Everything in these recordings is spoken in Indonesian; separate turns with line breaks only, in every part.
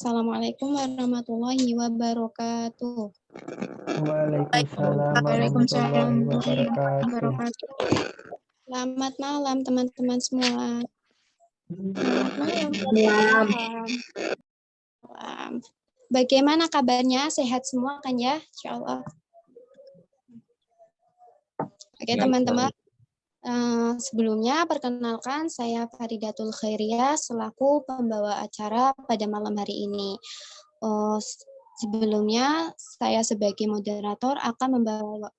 Assalamualaikum warahmatullahi wabarakatuh.
Waalaikumsalam
Waalaikumsalam
warahmatullahi wabarakatuh.
Selamat malam teman-teman semua.
Malam.
Bagaimana kabarnya? Sehat semua kan ya? Insyaallah. Oke teman-teman. Sebelumnya perkenalkan saya Faridatul Khairiyah selaku pembawa acara pada malam hari ini. Sebelumnya saya sebagai moderator akan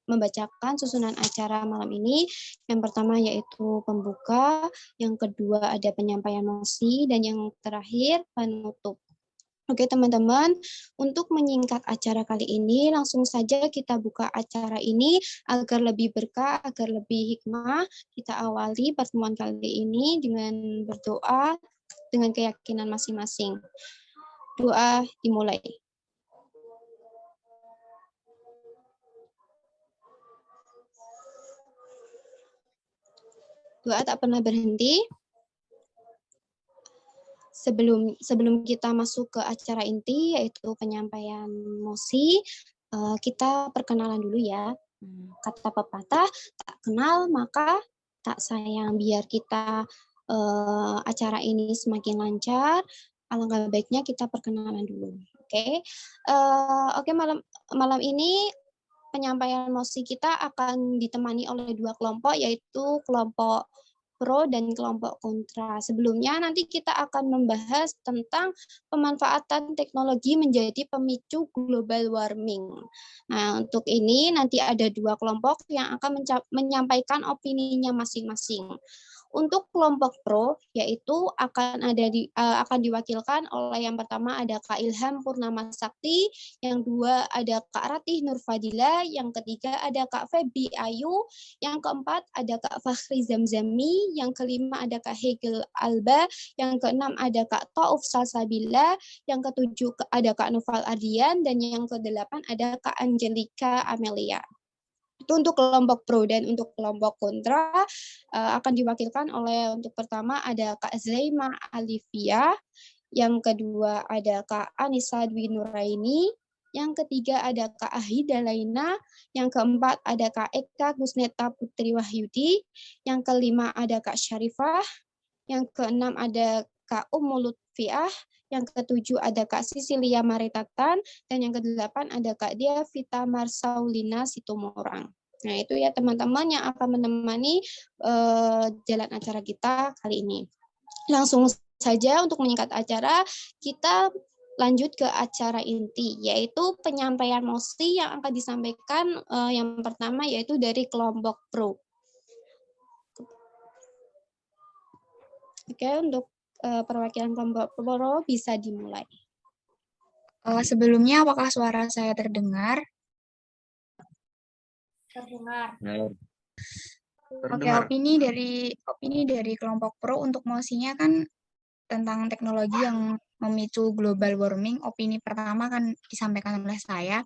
membacakan susunan acara malam ini. Yang pertama yaitu pembuka, yang kedua ada penyampaian mosi, dan yang terakhir penutup. Oke teman-teman, untuk menyingkat acara kali ini, langsung saja kita buka acara ini agar lebih berkah, agar lebih hikmah. Kita awali pertemuan kali ini dengan berdoa dengan keyakinan masing-masing. Doa dimulai. Doa tak pernah berhenti. Sebelum kita masuk ke acara inti, yaitu penyampaian mosi, kita perkenalan dulu ya. Kata pepatah, tak kenal maka tak sayang. Biar kita acara ini semakin lancar, alangkah baiknya kita perkenalan dulu. Oke, malam ini penyampaian mosi kita akan ditemani oleh dua kelompok, yaitu kelompok pro dan kelompok kontra. Sebelumnya nanti kita akan membahas tentang pemanfaatan teknologi menjadi pemicu global warming. Nah, untuk ini nanti ada dua kelompok yang akan menyampaikan opininya masing-masing. Untuk kelompok pro yaitu akan diwakilkan oleh yang pertama ada Kak Ilham Purnama Sakti, yang dua ada Kak Ratih Nurfadila, yang ketiga ada Kak Feby Ayu, yang keempat ada Kak Fakhri Zamzami, yang kelima ada Kak Hegel Alba, yang keenam ada Kak Tauf Salsabila, yang ketujuh ada Kak Noval Ardian, dan yang kedelapan ada Kak Angelika Amelia. Itu untuk kelompok pro, dan untuk kelompok kontra akan diwakilkan oleh untuk pertama ada Kak Zaima Alifia, yang kedua ada Kak Anissa Dwi Nuraini, yang ketiga ada Kak Ahida Laina, yang keempat ada Kak Eka Gusneta Putri Wahyudi, yang kelima ada Kak Syarifah, yang keenam ada Kak Lutfiah, yang ketujuh ada Kak Sisilia Maritatan, dan yang kedelapan ada Kak Dia Vita Marsaulina Situmorang. Nah, itu ya teman-teman yang akan menemani jalan acara kita kali ini. Langsung saja untuk menyingkat acara, kita lanjut ke acara inti, yaitu penyampaian mosi yang akan disampaikan yang pertama yaitu dari kelompok pro. Oke, untuk perwakilan kelompok pro bisa dimulai.
Sebelumnya, apakah suara saya terdengar?
Terdengar.
Oke, opini dari kelompok pro untuk mosinya kan tentang teknologi yang memicu global warming. Opini pertama kan disampaikan oleh saya.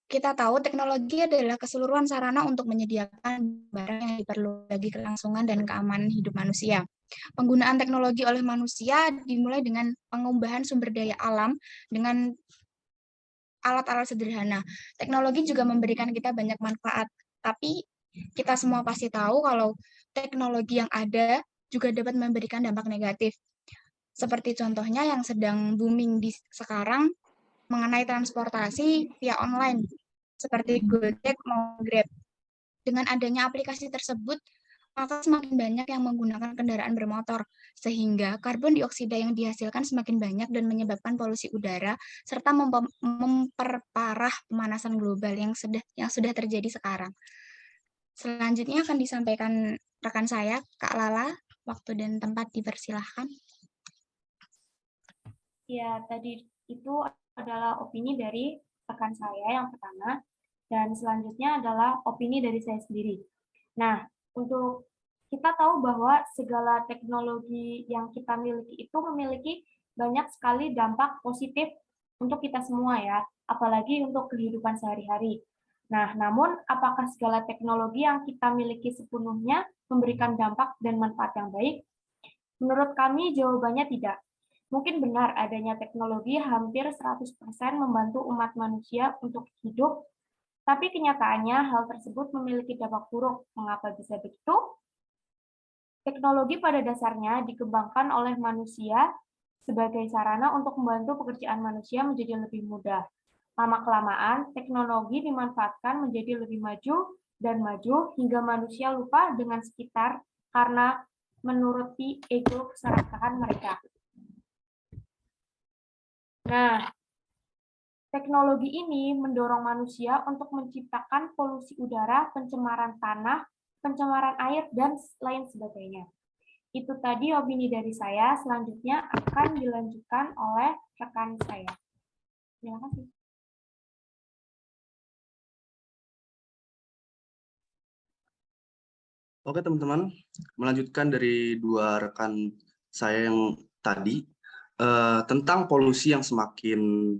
Kita tahu teknologi adalah keseluruhan sarana untuk menyediakan barang yang diperlukan bagi kelangsungan dan keamanan hidup manusia. Penggunaan teknologi oleh manusia dimulai dengan pengubahan sumber daya alam dengan alat-alat sederhana. Teknologi juga memberikan kita banyak manfaat, tapi kita semua pasti tahu kalau teknologi yang ada juga dapat memberikan dampak negatif. Seperti contohnya yang sedang booming sekarang mengenai transportasi via online, seperti Gojek maupun Grab. Dengan adanya aplikasi tersebut, maka semakin banyak yang menggunakan kendaraan bermotor, sehingga karbon dioksida yang dihasilkan semakin banyak dan menyebabkan polusi udara, serta memperparah pemanasan global yang sudah terjadi sekarang. Selanjutnya akan disampaikan rekan saya, Kak Lala. Waktu dan tempat dipersilahkan.
Ya, tadi itu adalah opini dari rekan saya yang pertama, dan selanjutnya adalah opini dari saya sendiri. Nah, untuk kita tahu bahwa segala teknologi yang kita miliki itu memiliki banyak sekali dampak positif untuk kita semua ya, apalagi untuk kehidupan sehari-hari. Nah, namun apakah segala teknologi yang kita miliki sepenuhnya memberikan dampak dan manfaat yang baik? Menurut kami jawabannya tidak. Mungkin benar adanya teknologi hampir 100% membantu umat manusia untuk hidup, tapi kenyataannya hal tersebut memiliki dampak buruk. Mengapa bisa begitu? Teknologi pada dasarnya dikembangkan oleh manusia sebagai sarana untuk membantu pekerjaan manusia menjadi lebih mudah. Lama-kelamaan, teknologi dimanfaatkan menjadi lebih maju dan maju hingga manusia lupa dengan sekitar karena menuruti ego keserakahan mereka. Nah, teknologi ini mendorong manusia untuk menciptakan polusi udara, pencemaran tanah, pencemaran air, dan lain sebagainya. Itu tadi opini dari saya, selanjutnya akan dilanjutkan oleh rekan saya. Terima kasih.
Oke teman-teman, melanjutkan dari dua rekan saya yang tadi, tentang polusi yang semakin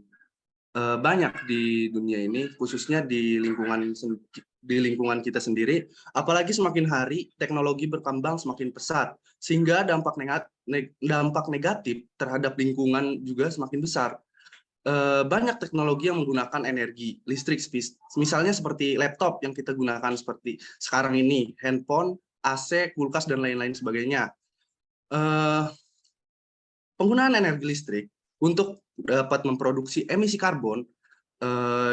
banyak di dunia ini, khususnya di lingkungan kita sendiri, apalagi semakin hari teknologi berkembang semakin pesat, sehingga dampak negatif terhadap lingkungan juga semakin besar. Banyak teknologi yang menggunakan energi listrik, misalnya seperti laptop yang kita gunakan seperti sekarang ini, handphone, AC, kulkas, dan lain-lain sebagainya. Penggunaan energi listrik untuk dapat memproduksi emisi karbon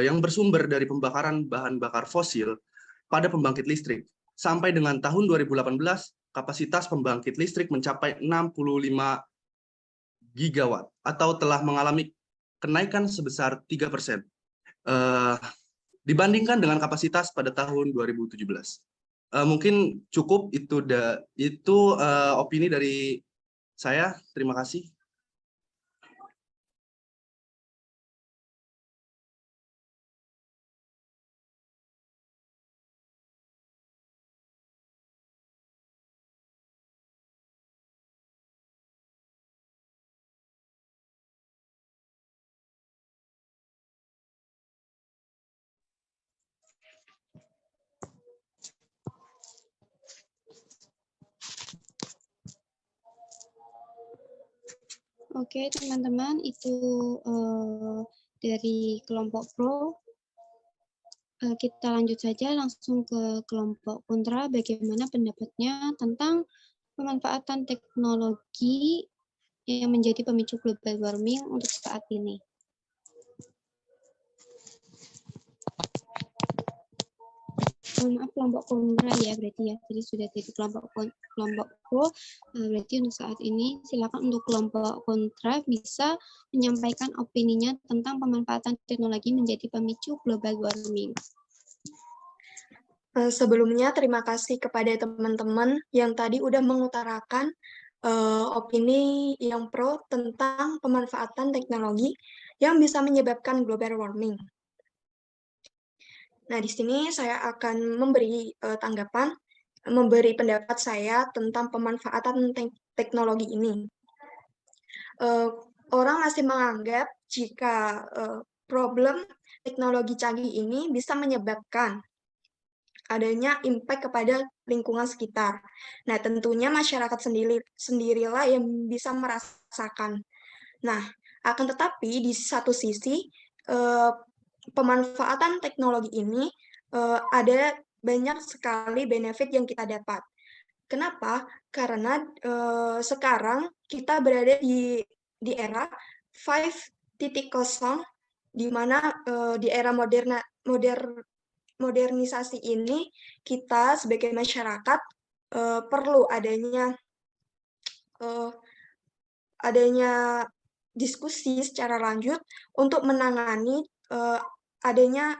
yang bersumber dari pembakaran bahan bakar fosil pada pembangkit listrik. Sampai dengan tahun 2018, kapasitas pembangkit listrik mencapai 65 gigawatt atau telah mengalami kenaikan sebesar 3% dibandingkan dengan kapasitas pada tahun 2017. Mungkin cukup itu opini dari saya. Terima kasih.
Oke, teman-teman, itu dari kelompok pro. Kita lanjut saja langsung ke kelompok kontra, bagaimana pendapatnya tentang pemanfaatan teknologi yang menjadi pemicu global warming untuk saat ini. Maaf, kelompok kontra ya berarti ya. Jadi sudah jadi kelompok pro, berarti untuk saat ini silakan untuk kelompok kontra bisa menyampaikan opininya tentang pemanfaatan teknologi menjadi pemicu global warming.
Sebelumnya terima kasih kepada teman-teman yang tadi udah mengutarakan opini yang pro tentang pemanfaatan teknologi yang bisa menyebabkan global warming. Nah, di sini saya akan memberi memberi pendapat saya tentang pemanfaatan teknologi ini. Orang masih menganggap jika problem teknologi canggih ini bisa menyebabkan adanya impact kepada lingkungan sekitar. Nah, tentunya masyarakat sendirilah yang bisa merasakan. Nah, akan tetapi di satu sisi pemanfaatan teknologi ini ada banyak sekali benefit yang kita dapat. Kenapa? Karena sekarang kita berada di era 5.0, di mana di era modernisasi ini kita sebagai masyarakat perlu adanya diskusi secara lanjut untuk menangani adanya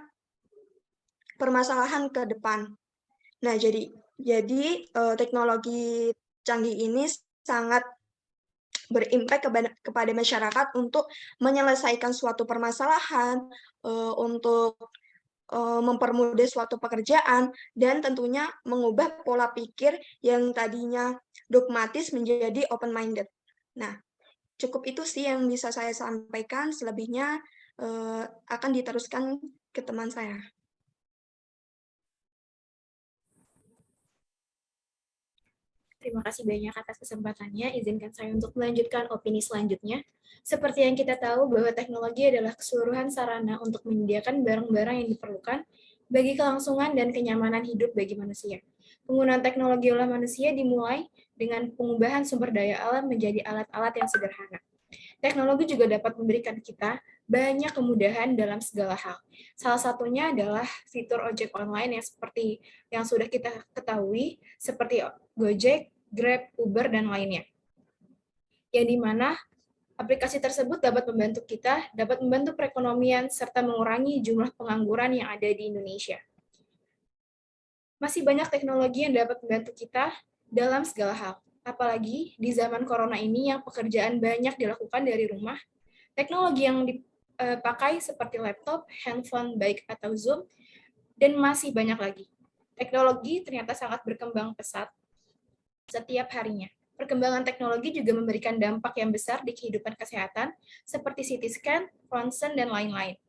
permasalahan ke depan. Nah, jadi teknologi canggih ini sangat berimpact kepada masyarakat untuk menyelesaikan suatu permasalahan, untuk mempermudah suatu pekerjaan, dan tentunya mengubah pola pikir yang tadinya dogmatis menjadi open-minded. Nah, cukup itu sih yang bisa saya sampaikan, selebihnya akan diteruskan ke teman saya.
terima kasih banyak atas kesempatannya. Izinkan saya untuk melanjutkan opini selanjutnya. Seperti yang kita tahu bahwa teknologi adalah keseluruhan sarana untuk menyediakan barang-barang yang diperlukan bagi kelangsungan dan kenyamanan hidup bagi manusia. Penggunaan teknologi oleh manusia dimulai dengan pengubahan sumber daya alam menjadi alat-alat yang sederhana. Teknologi juga dapat memberikan kita banyak kemudahan dalam segala hal. Salah satunya adalah fitur ojek online yang seperti yang sudah kita ketahui, seperti Gojek, Grab, Uber, dan lainnya. Yang dimana aplikasi tersebut dapat membantu perekonomian, serta mengurangi jumlah pengangguran yang ada di Indonesia. Masih banyak teknologi yang dapat membantu kita dalam segala hal. Apalagi di zaman corona ini yang pekerjaan banyak dilakukan dari rumah, teknologi yang dipakai seperti laptop, handphone, baik atau Zoom, dan masih banyak lagi. Teknologi ternyata sangat berkembang pesat setiap harinya. Perkembangan teknologi juga memberikan dampak yang besar di kehidupan kesehatan, seperti CT scan, ronsen, dan lain-lain.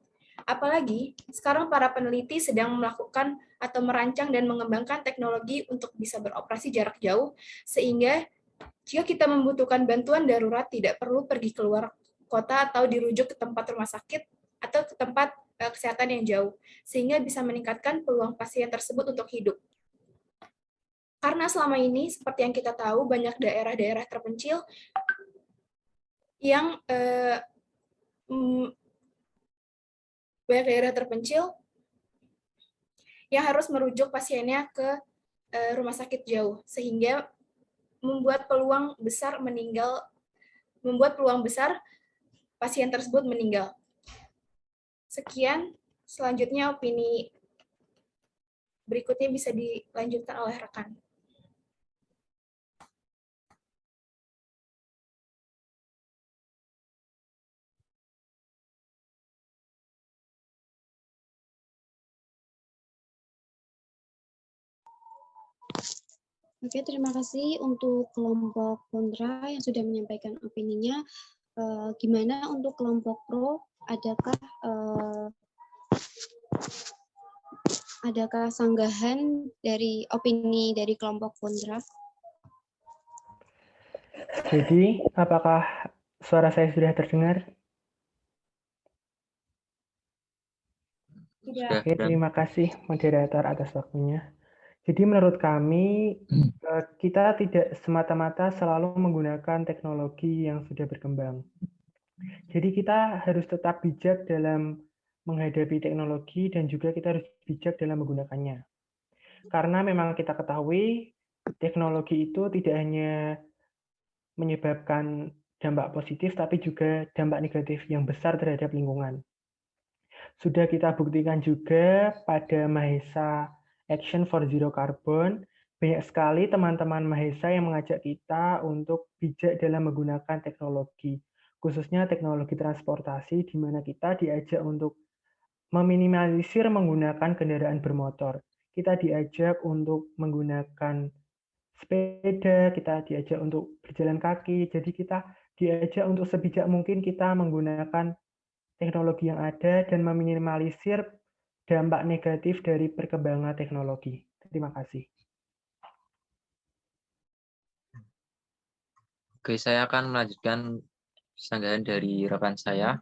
Apalagi, sekarang para peneliti sedang melakukan atau merancang dan mengembangkan teknologi untuk bisa beroperasi jarak jauh, sehingga jika kita membutuhkan bantuan darurat tidak perlu pergi keluar kota atau dirujuk ke tempat rumah sakit atau ke tempat kesehatan yang jauh, sehingga bisa meningkatkan peluang pasien tersebut untuk hidup. Karena selama ini, seperti yang kita tahu, banyak daerah-daerah terpencil yang harus merujuk pasiennya ke rumah sakit jauh, sehingga membuat peluang besar pasien tersebut meninggal. Sekian, selanjutnya opini berikutnya bisa dilanjutkan oleh rekan.
Oke, terima kasih untuk kelompok kontra yang sudah menyampaikan opininya. Gimana untuk kelompok pro? Adakah sanggahan dari opini dari kelompok kontra?
Jadi, apakah suara saya sudah terdengar?
Tidak.
Oke, terima kasih moderator atas waktunya. Jadi menurut kami, kita tidak semata-mata selalu menggunakan teknologi yang sudah berkembang. Jadi kita harus tetap bijak dalam menghadapi teknologi dan juga kita harus bijak dalam menggunakannya. Karena memang kita ketahui, teknologi itu tidak hanya menyebabkan dampak positif, tapi juga dampak negatif yang besar terhadap lingkungan. Sudah kita buktikan juga pada Mahesa Action for Zero Carbon, banyak sekali teman-teman Mahesa yang mengajak kita untuk bijak dalam menggunakan teknologi, khususnya teknologi transportasi, di mana kita diajak untuk meminimalisir menggunakan kendaraan bermotor. Kita diajak untuk menggunakan sepeda, kita diajak untuk berjalan kaki, jadi kita diajak untuk sebijak mungkin kita menggunakan teknologi yang ada dan meminimalisir dampak negatif dari perkembangan teknologi. Terima kasih.
Oke, saya akan melanjutkan sanggahan dari rekan saya.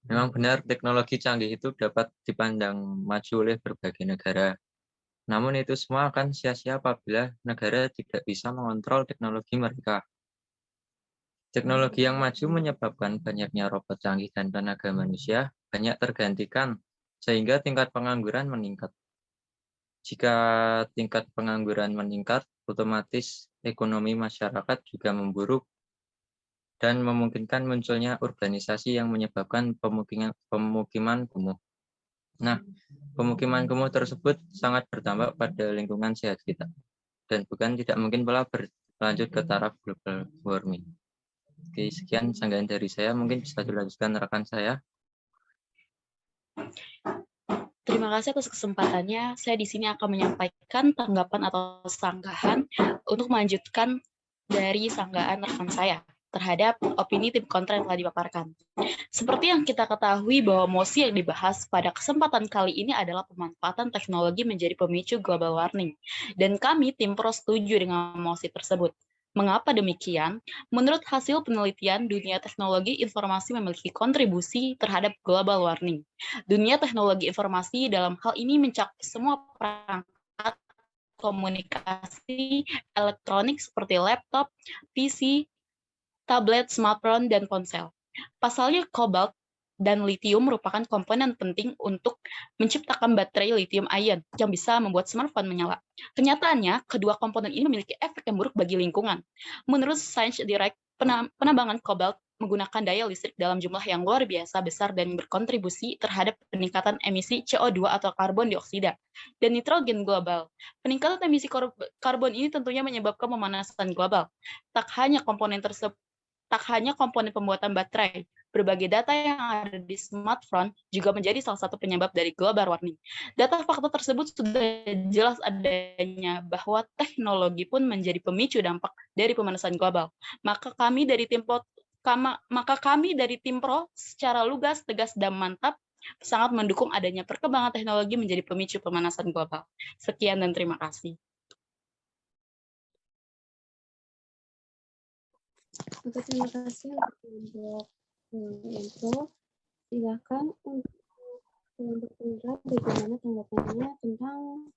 Memang benar teknologi canggih itu dapat dipandang maju oleh berbagai negara. Namun itu semua akan sia-sia apabila negara tidak bisa mengontrol teknologi mereka. Teknologi yang maju menyebabkan banyaknya robot canggih dan tenaga manusia banyak tergantikan, sehingga tingkat pengangguran meningkat. Jika tingkat pengangguran meningkat, otomatis ekonomi masyarakat juga memburuk dan memungkinkan munculnya urbanisasi yang menyebabkan pemukiman kumuh. Nah, pemukiman kumuh tersebut sangat berdampak pada lingkungan sehat kita, dan bukan tidak mungkin pula berlanjut ke taraf global warming. Oke, sekian sanggahan dari saya. Mungkin bisa dilanjutkan rekan saya.
Terima kasih atas kesempatannya. Saya di sini akan menyampaikan tanggapan atau sanggahan untuk melanjutkan dari sanggahan rekan saya. terhadap opini tim kontra yang telah dipaparkan. Seperti yang kita ketahui bahwa mosi yang dibahas pada kesempatan kali ini adalah pemanfaatan teknologi menjadi pemicu global warming. Dan kami tim pro setuju dengan mosi tersebut. Mengapa demikian? Menurut hasil penelitian, dunia teknologi informasi memiliki kontribusi terhadap global warming. Dunia teknologi informasi dalam hal ini mencakup semua perangkat komunikasi elektronik seperti laptop, PC, tablet, smartphone, dan ponsel. Pasalnya, kobalt dan litium merupakan komponen penting untuk menciptakan baterai lithium-ion yang bisa membuat smartphone menyala. Kenyataannya, kedua komponen ini memiliki efek yang buruk bagi lingkungan. Menurut Science Direct, penambangan kobalt menggunakan daya listrik dalam jumlah yang luar biasa besar dan berkontribusi terhadap peningkatan emisi CO2 atau karbon dioksida dan nitrogen global. Peningkatan emisi karbon ini tentunya menyebabkan pemanasan global. Tak hanya komponen pembuatan baterai, berbagai data yang ada di smartphone juga menjadi salah satu penyebab dari global warming. Data fakta tersebut sudah jelas adanya bahwa teknologi pun menjadi pemicu dampak dari pemanasan global. Maka kami dari tim pro secara lugas, tegas, dan mantap sangat mendukung adanya perkembangan teknologi menjadi pemicu pemanasan global. Sekian dan terima kasih.
Oke, terima kasih untuk info. Silakan untuk kelompok penggerak bagaimana tanggapannya tentang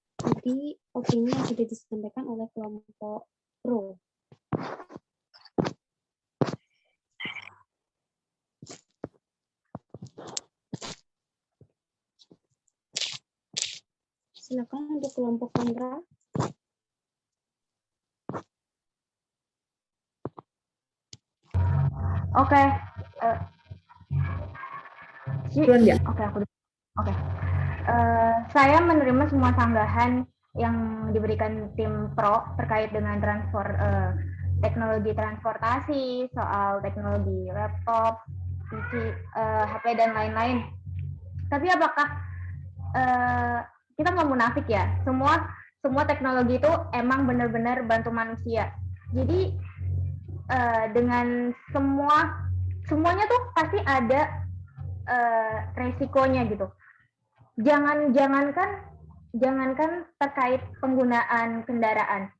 opini yang sudah disampaikan oleh kelompok pro. Silakan untuk kelompok kontra.
Oke. Saya menerima semua sanggahan yang diberikan tim pro terkait dengan teknologi transportasi, soal teknologi laptop, PC, HP, dan lain-lain. Tapi apakah kita nggak munafik ya? Semua teknologi itu emang benar-benar bantu manusia. Jadi dengan semuanya tuh pasti ada resikonya gitu. Jangankan terkait penggunaan kendaraan,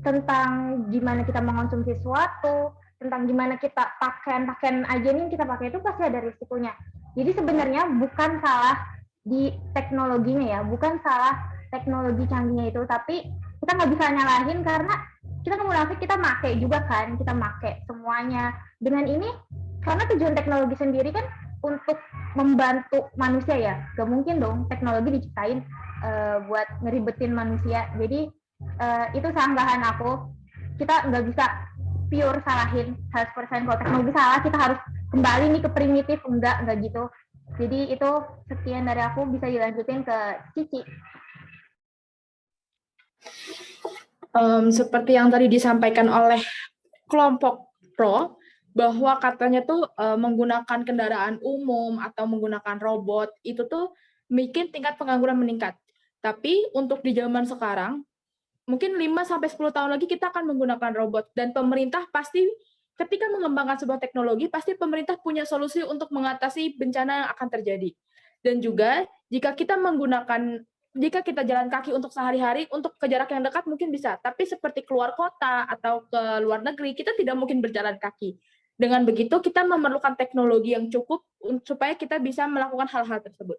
tentang gimana kita mengonsumsi sesuatu, tentang gimana kita pakaian aja nih kita pakai itu pasti ada risikonya. Jadi sebenarnya bukan salah di teknologinya ya, bukan salah teknologi canggihnya itu, tapi kita nggak bisa nyalahin karena kita nggak munafik, kita make juga kan, kita make semuanya. Dengan ini, karena tujuan teknologi sendiri kan untuk membantu manusia ya, gak mungkin dong teknologi diciptain buat ngeribetin manusia. Jadi itu sanggahan aku, kita nggak bisa pure salahin 100% kalau teknologi salah, kita harus kembali nih ke primitif, enggak gitu. Jadi itu sekian dari aku, bisa dilanjutin ke Cici.
Seperti yang tadi disampaikan oleh kelompok pro, bahwa katanya tuh menggunakan kendaraan umum atau menggunakan robot, itu tuh bikin tingkat pengangguran meningkat. Tapi untuk di zaman sekarang, mungkin 5-10 tahun lagi kita akan menggunakan robot, dan pemerintah pasti ketika mengembangkan sebuah teknologi, pasti pemerintah punya solusi untuk mengatasi bencana yang akan terjadi. Dan juga jika kita jalan kaki untuk sehari-hari, untuk ke jarak yang dekat mungkin bisa, tapi seperti keluar kota atau ke luar negeri, kita tidak mungkin berjalan kaki. Dengan begitu, kita memerlukan teknologi yang cukup supaya kita bisa melakukan hal-hal tersebut.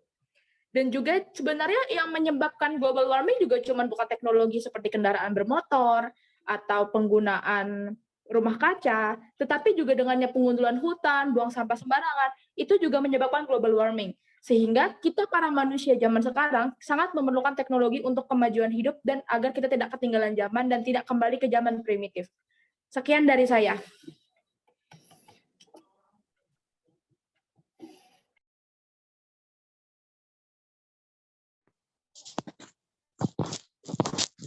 Dan juga sebenarnya yang menyebabkan global warming juga bukan teknologi seperti kendaraan bermotor atau penggunaan rumah kaca, tetapi juga dengannya pengundulan hutan, buang sampah sembarangan, itu juga menyebabkan global warming. Sehingga kita para manusia zaman sekarang sangat memerlukan teknologi untuk kemajuan hidup dan agar kita tidak ketinggalan zaman dan tidak kembali ke zaman primitif. Sekian dari saya.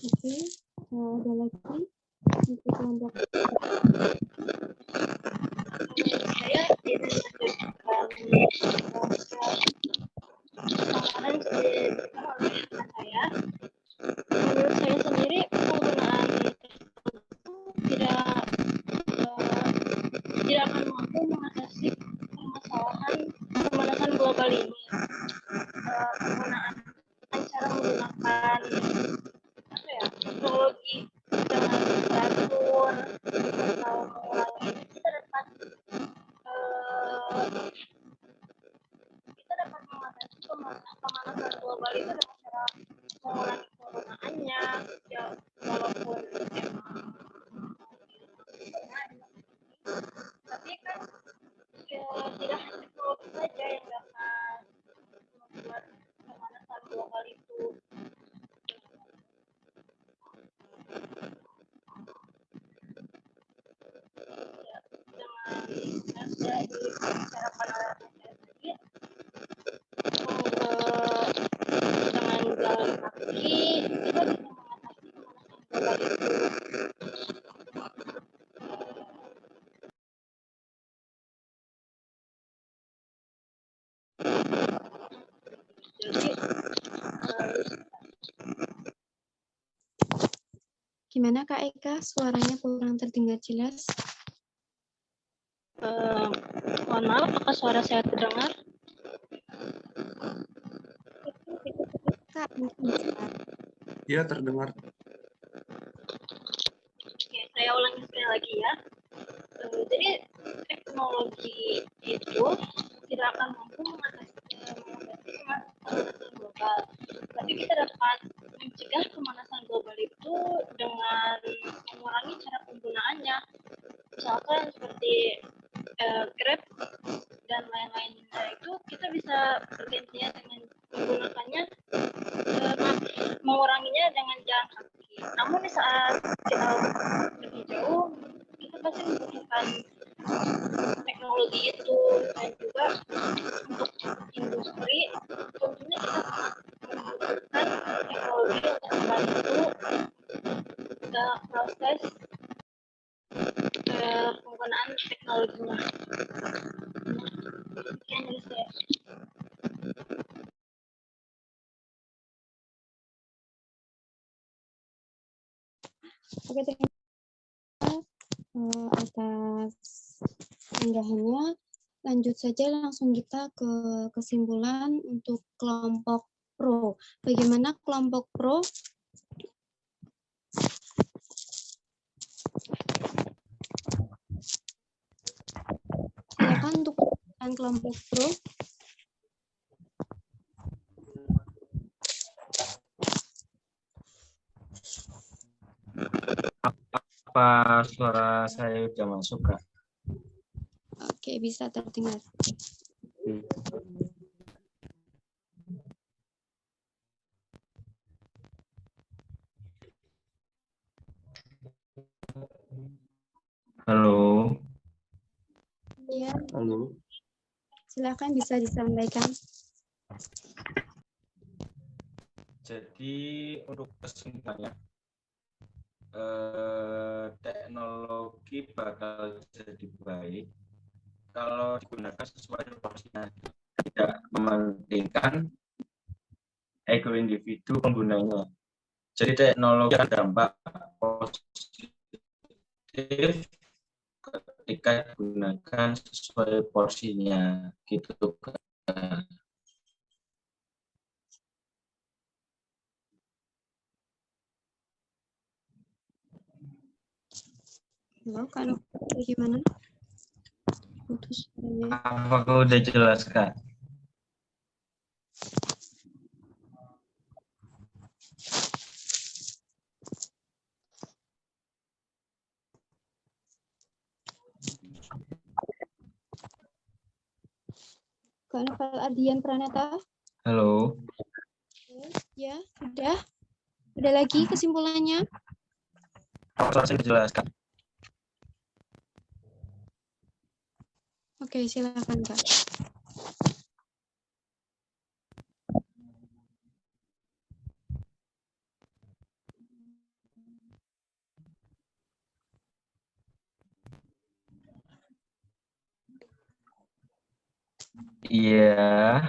Oke, ada lagi untuk kelompok.
Saya tidak saya. Menurut saya sendiri penggunaan tidak pemanasan global ini, penggunaan cara menggunakan teknologi dengan teratur atau mengurangi, kita dapat mengatasi pemanasan global itu dengan cara mengurangi penggunaannya, ya walaupun tapi kan tidak hanya teknologi saja yang dapat membuat pemanasan global itu dengan cara pandangan saya tadi, dengan jalan kaki kita bisa mengatasi pemanasan global itu.
Gimana Kak Eka? Suaranya kurang terdengar jelas.
Mohon maaf, apakah suara saya terdengar?
Kak, mungkin bisa.
Iya, terdengar.
Oke, saya ulangi sekali lagi ya. Jadi teknologi itu tidak akan mampu mengatasi pemanasan global, tapi kita dapat mencegah pemanasan global itu dengan mengurangi cara penggunaannya. Misalkan seperti Grab dan lain-lainnya, itu kita bisa bergantinya dengan menggunakannya, menguranginya dengan jalan kaki. Namun saat kita lebih jauh, kita pasti membutuhkan teknologi itu, dan juga untuk industri tentunya kita membutuhkan teknologi untuk membantu proses penggunaan teknologinya. Sekian dari saya.
Oke, terima kasih atas unggahannya. Lanjut saja langsung kita ke kesimpulan untuk kelompok pro. Bagaimana kelompok pro? Silakan untuk kelompok pro.
Apa suara saya sudah masuk, Kak?
Oke, bisa terdengar.
Halo.
Ya.
Halo.
Silakan bisa disampaikan.
Jadi untuk kesimpulannya, teknologi bakal jadi baik kalau digunakan sesuai porsinya, tidak mementingkan ego individu penggunanya. Jadi teknologi ada dampak positif ketika digunakan sesuai porsinya, gitu kan.
Halo, Kak Nova, bagaimana? Putus.
Apa udah jelas, Kak?
Kak Novel Ardian Pranata.
Halo.
Ya, sudah. Ada lagi kesimpulannya?
Saya jelaskan.
Oke, silakan Kak.
Iya.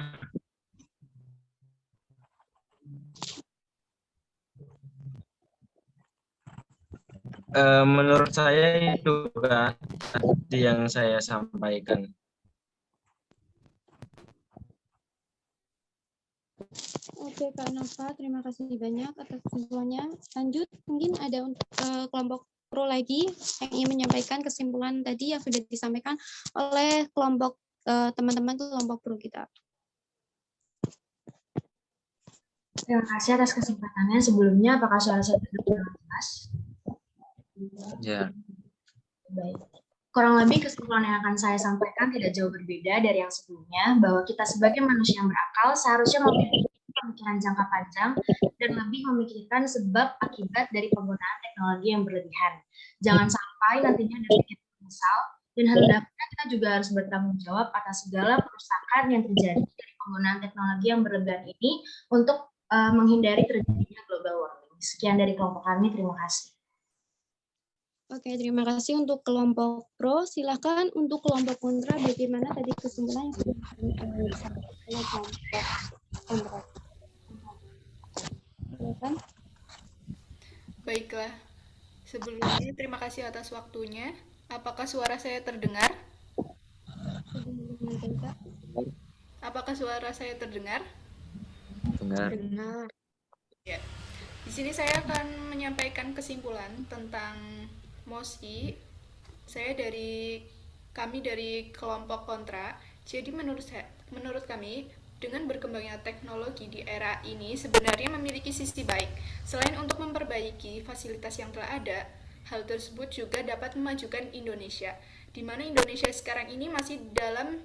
Menurut saya itu Kak, tadi yang saya sampaikan.
Oke, Kak Nova, terima kasih banyak atas kesimpulannya. Lanjut, mungkin ada untuk kelompok pro lagi yang ingin menyampaikan kesimpulan tadi yang sudah disampaikan oleh kelompok teman-teman kelompok pro kita.
Terima kasih atas kesempatannya. Sebelumnya, apakah suara saya terdengar jelas?
Ya.
Baik. Kurang lebih kesimpulan yang akan saya sampaikan tidak jauh berbeda dari yang sebelumnya, bahwa kita sebagai manusia yang berakal seharusnya memiliki pemikiran jangka panjang dan lebih memikirkan sebab akibat dari penggunaan teknologi yang berlebihan. Jangan sampai nantinya dapat kita menyesal, dan hendaknya kita juga harus bertanggung jawab atas segala kerusakan yang terjadi dari penggunaan teknologi yang berlebihan ini untuk menghindari terjadinya global warming. Sekian dari kelompok kami, terima kasih.
Oke, terima kasih untuk kelompok pro. Silakan untuk kelompok kontra, bagaimana tadi kesimpulan yang sudah disampaikan oleh kelompok kontra. Silakan.
Baiklah, sebelumnya terima kasih atas waktunya. Apakah suara saya terdengar? Apakah suara saya terdengar?
Dengar.
Ya. Di sini saya akan menyampaikan kesimpulan tentang MOSI. Kami dari kelompok kontra. Jadi menurut kami, dengan berkembangnya teknologi di era ini sebenarnya memiliki sisi baik. Selain untuk memperbaiki fasilitas yang telah ada, hal tersebut juga dapat memajukan Indonesia, di mana Indonesia sekarang ini masih dalam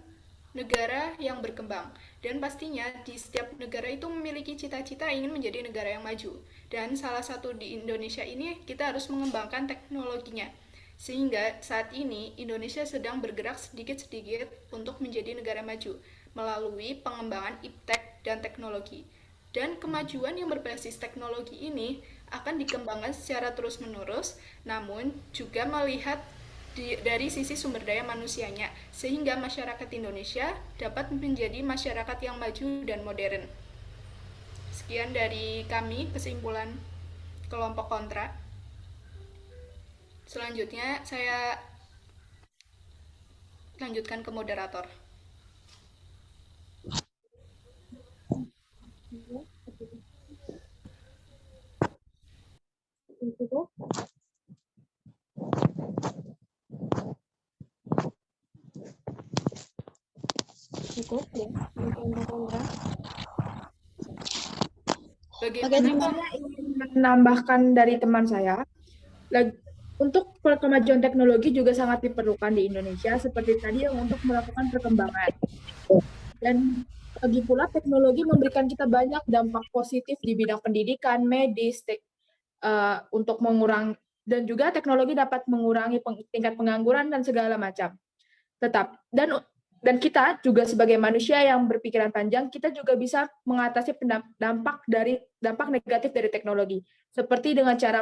negara yang berkembang. Dan pastinya di setiap negara itu memiliki cita-cita ingin menjadi negara yang maju. Dan salah satu di Indonesia ini kita harus mengembangkan teknologinya. Sehingga saat ini Indonesia sedang bergerak sedikit-sedikit untuk menjadi negara maju melalui pengembangan iptek dan teknologi. Dan kemajuan yang berbasis teknologi ini akan dikembangkan secara terus-menerus, namun juga melihat dari sisi sumber daya manusianya, sehingga masyarakat Indonesia dapat menjadi masyarakat yang maju dan modern. Sekian dari kami, kesimpulan kelompok kontra. Selanjutnya, saya lanjutkan ke moderator.
Cukup ya,
Bagaimana Pak? Ingin menambahkan dari teman saya, untuk kemajuan teknologi juga sangat diperlukan di Indonesia, seperti tadi untuk melakukan perkembangan. Dan lagi pula teknologi memberikan kita banyak dampak positif di bidang pendidikan, medis, untuk mengurangi, dan juga teknologi dapat mengurangi tingkat pengangguran dan segala macam. Dan kita juga sebagai manusia yang berpikiran panjang, kita juga bisa mengatasi dampak negatif dari teknologi, seperti dengan cara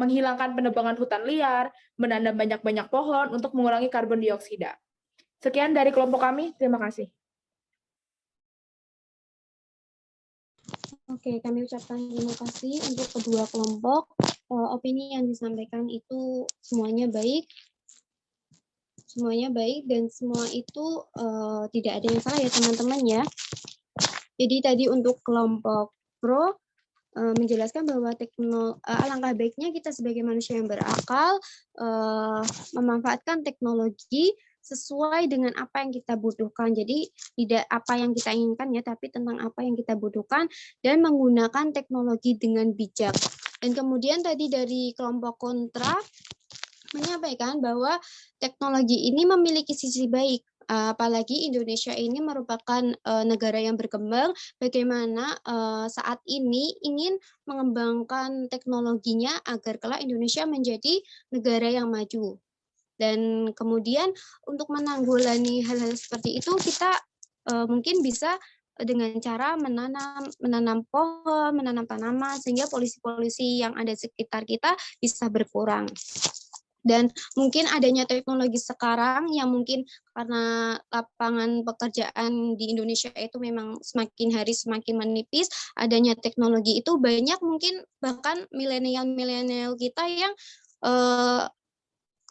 menghilangkan penebangan hutan liar, menanam banyak-banyak pohon untuk mengurangi karbon dioksida. Sekian dari kelompok kami, terima kasih.
Oke, kami ucapkan terima kasih untuk kedua kelompok. Opini yang disampaikan itu semuanya baik dan semua itu tidak ada yang salah ya teman-teman ya. Jadi tadi untuk kelompok pro menjelaskan bahwa alangkah baiknya kita sebagai manusia yang berakal memanfaatkan teknologi sesuai dengan apa yang kita butuhkan. Jadi tidak apa yang kita inginkan ya, tapi tentang apa yang kita butuhkan dan menggunakan teknologi dengan bijak. Dan kemudian tadi dari kelompok kontra menyampaikan bahwa teknologi ini memiliki sisi baik. Apalagi Indonesia ini merupakan negara yang berkembang, bagaimana saat ini ingin mengembangkan teknologinya agar kelak Indonesia menjadi negara yang maju. Dan kemudian untuk menanggulangi hal-hal seperti itu, kita mungkin bisa dengan cara menanam pohon, menanam tanaman, sehingga polusi-polusi yang ada di sekitar kita bisa berkurang. Dan mungkin adanya teknologi sekarang yang mungkin karena lapangan pekerjaan di Indonesia itu memang semakin hari semakin menipis, adanya teknologi itu banyak mungkin bahkan milenial kita yang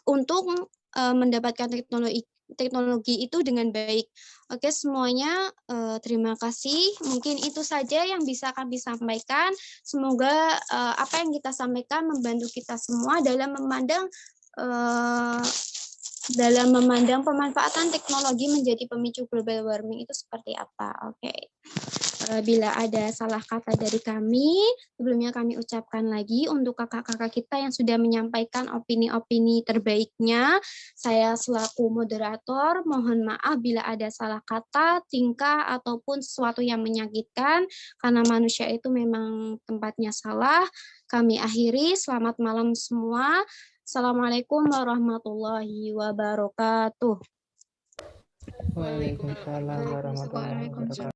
untuk mendapatkan teknologi itu dengan baik. Oke, semuanya terima kasih. Mungkin itu saja yang bisa kami sampaikan. Semoga apa yang kita sampaikan membantu kita semua dalam memandang pemanfaatan teknologi menjadi pemicu global warming itu seperti apa. Oke. Bila ada salah kata dari kami, sebelumnya kami ucapkan lagi untuk kakak-kakak kita yang sudah menyampaikan opini-opini terbaiknya. Saya selaku moderator, mohon maaf bila ada salah kata, tingkah, ataupun sesuatu yang menyakitkan, karena manusia itu memang tempatnya salah. Kami akhiri, selamat malam semua. Assalamualaikum warahmatullahi wabarakatuh.
Waalaikumsalam warahmatullahi wabarakatuh.